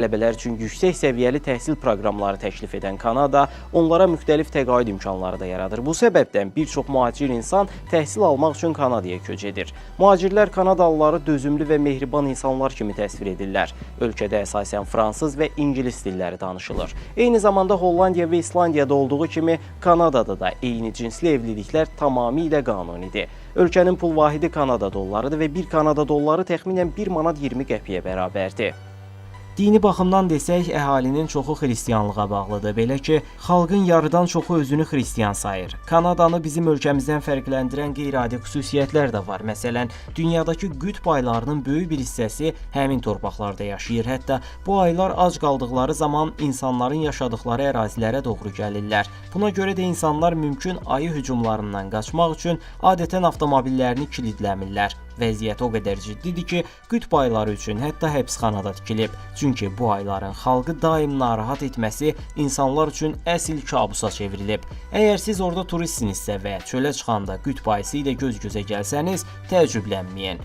Tələbələr üçün yüksək səviyyəli təhsil proqramları təklif edən Kanada onlara müxtəlif təqaüd imkanları da yaradır. Bu səbəbdən bir çox mühacir insan təhsil almaq üçün Kanadaya köç edir. Mühacirlər Kanadalıları dözümlü və mehriban insanlar kimi təsvir edirlər. Ölkədə əsasən fransız və ingilis dilləri danışılır. Eyni zamanda Hollandiya və İslandiyada olduğu kimi Kanadada da eyni cinsli evliliklər tamamilə qanunidir. Ölkənin pul vahidi Kanada dollarıdır və 1 Kanada dolları təxminən 1 manat 20 qəpiyə bərabərdir. Dini baxımdan desək, əhalinin çoxu xristianlığa bağlıdır. Belə ki, xalqın yarıdan çoxu özünü xristian sayır. Kanadanı bizim ölkəmizdən fərqləndirən qeyri-adi xüsusiyyətlər də var. Məsələn, dünyadakı qütb aylarının böyük bir hissəsi həmin torpaqlarda yaşayır. Hətta bu aylar ac qaldıqları zaman insanların yaşadıkları ərazilərə doğru gəlirlər. Buna görə də insanlar mümkün ayı hücumlarından qaçmaq üçün adətən avtomobillərini kilidləmirlər. Vəziyyət o qədər ciddidir ki, qütb ayları üçün hətta həbsxanada tikilib. Çünki bu ayların xalqı daim narahat etməsi insanlar üçün əsl kabusa çevrilib. Əgər siz orada turistsinizsə və çölə çıxanda qütb ayısı ilə göz-gözə gəlsəniz, təəccüblənməyin.